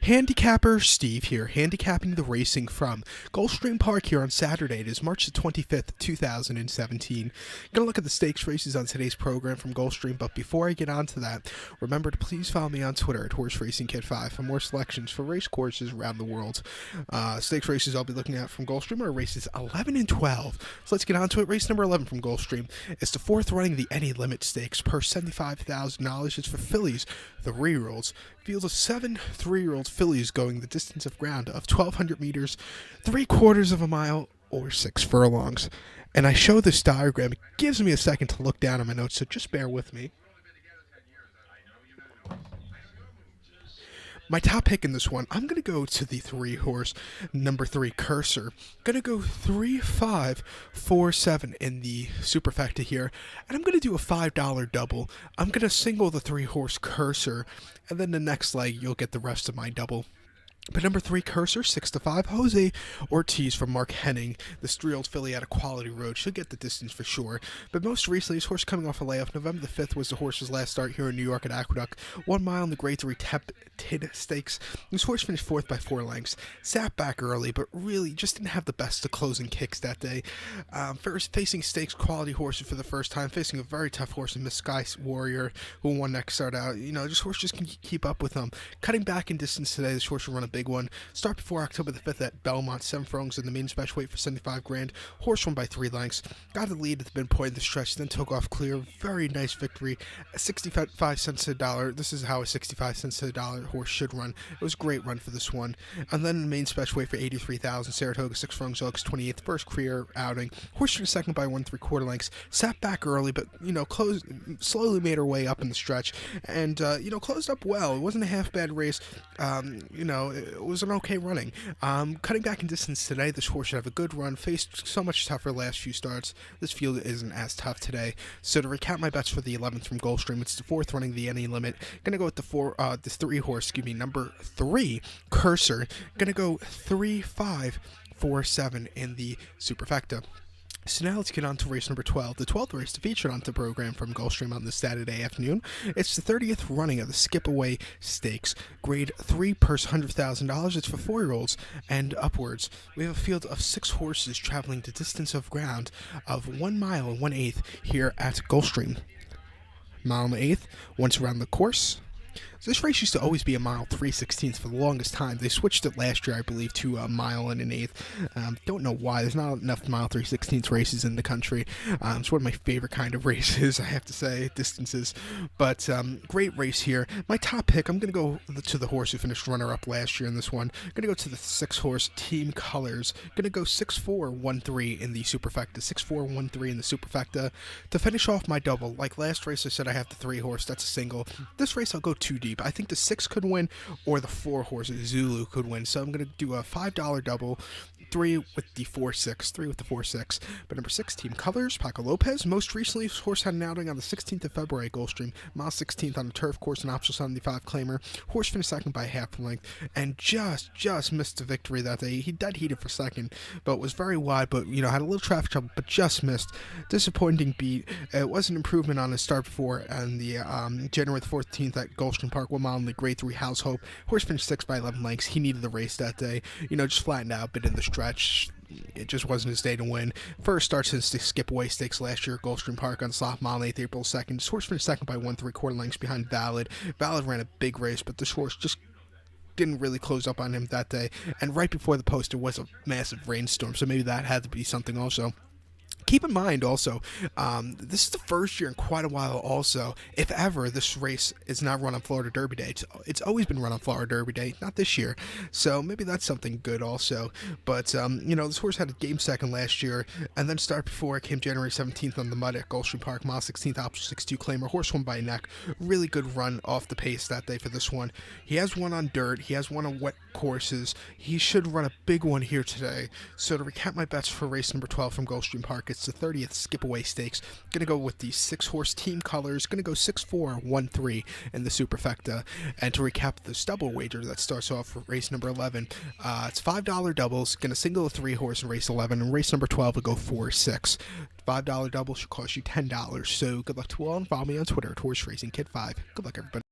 Handicapper Steve here, handicapping the racing from Gulfstream Park here on Saturday. It is March the 25th, 2017. Gonna look at the stakes races on today's program from Gulfstream, but before I get on to that, remember to please follow me on Twitter at HorseRacingKid5 for more selections for race courses around the world. Stakes races I'll be looking at from Gulfstream are races 11 and 12. So let's get on to it. Race number 11 from Gulfstream is the fourth running the Any Limit Stakes per $75,000. It's for fillies, the 3-year-olds. Field of 7 3-year-old fillies going the distance of ground of 1,200 meters, 3/4 of a mile, or 6 furlongs. And I show this diagram. It gives me a second to look down at my notes, so just bear with me. My top pick in this one, I'm going to go to the 3-horse, number 3, Cursor. Going to go 3, 5, 4, 7 in the superfecta here. And I'm going to do a $5 double. I'm going to single the 3-horse Cursor, and then the next leg, you'll get the rest of my double. But number 3, Cursor, 6-5, Jose Ortiz from Mark Henning. This 3-year-old filly at a quality road. She'll get the distance for sure. But most recently, this horse coming off a layoff. November the 5th was the horse's last start here in New York at Aqueduct. 1 mile in the Grade 3 Tempted Stakes. This horse finished 4th by 4 lengths. Sat back early, but really just didn't have the best of closing kicks that day. First, facing stakes quality horses for the first time. Facing a very tough horse in Miss Sky Warrior, who won next start out. You know, this horse just can keep up with them. Cutting back in distance today, this horse will run a big one. Start before October the 5th at Belmont, 7 furlongs in the main special weight for $75,000. Horse won by 3 lengths. Got the lead at the midpoint of the stretch, then took off clear. Very nice victory. 65 cents to the dollar. This is how a 65 cents to the dollar horse should run. It was a great run for this one. And then the main special weight for $83,000. Saratoga, 6 furlongs, August 28th, first career outing. Horse finished second by 1 3/4 lengths. Sat back early, but slowly made her way up in the stretch, and closed up well. It wasn't a half bad race. It was an okay running. Cutting back in distance today, this horse should have a good run. Faced so much tougher last few starts. This field isn't as tough today. So to recap my bets for the 11th from Gulfstream, it's the 4th running the Any Limit. Gonna go with the 3-horse, number 3, Cursor. Gonna go 3, 5, 4, 7 in the superfecta. So now let's get on to race number 12, the 12th race to feature on the program from Gulfstream on this Saturday afternoon. It's the 30th running of the Skip Away Stakes, Grade 3 purse $100,000. It's for 4-year-olds and upwards. We have a field of 6 horses traveling the distance of ground of 1 mile and 1/8 here at Gulfstream. Mile and 1/8, once around the course. So this race used to always be a mile 3/16 for the longest time. They switched it last year, I believe, to a mile and 1/8. Don't know why. There's not enough mile 3/16 races in the country. It's one of my favorite kind of races, I have to say, distances. But great race here. My top pick, I'm going to go to the horse who finished runner-up last year in this one. I'm going to go to the 6-horse Team Colors. Going to go 6-4-1-3 in the superfecta. 6-4-1-3 in the superfecta. To finish off my double, like last race I said I have the 3-horse. That's a single. This race I'll go 2 deep. I think the 6 could win, or the 4-horse Zulu could win. So I'm going to do a $5 double, 3 with the 4-6, 3 with the 4-6. But number 6, Team Colors, Paco Lopez. Most recently, this horse had an outing on the 16th of February at Gulfstream, mile 16th on the turf course, an optional 75 claimer. Horse finished second by half a length, and just missed the victory that day. He dead heated for second, but was very wide, but had a little traffic trouble, but just missed. Disappointing beat. It was an improvement on his start before on the January the 14th at Gulfstream Park, 1 mile in the Grade 3 House Hope. Horse finished 6 by 11 lengths. He needed the race that day. Just flattened out, but in the stretch, it just wasn't his day to win. First start since the Skip Away Stakes last year at Gulfstream Park on soft mile 8th, April 2nd. This horse finished second by 1 3/4 lengths behind Valid. Valid ran a big race, but this horse just didn't really close up on him that day. And right before the post, there was a massive rainstorm, so maybe that had to be something also. Keep in mind also, this is the first year in quite a while also, if ever, this race is not run on Florida Derby Day. It's always been run on Florida Derby Day, not this year. So maybe that's something good also. But, this horse had a game second last year, and then start before it came January 17th on the mud at Gulfstream Park, mile 16th, option 6-2 claimer. Horse won by a neck. Really good run off the pace that day for this one. He has one on dirt. He has one on wet courses. He should run a big one here today. So to recap my bets for race number 12 from Gulfstream Park, it's the 30th Skip Away Stakes. Gonna go with the 6-horse Team Colors. Gonna go 6-4-1-3 in the superfecta. And to recap this double wager that starts off for race number 11, it's $5 doubles. Gonna single a 3-horse in race 11, and race number 12 will go 4-6. $5 double should cost you $10. So good luck to all, and follow me on Twitter at HorseRacingKid5. Good luck, everybody.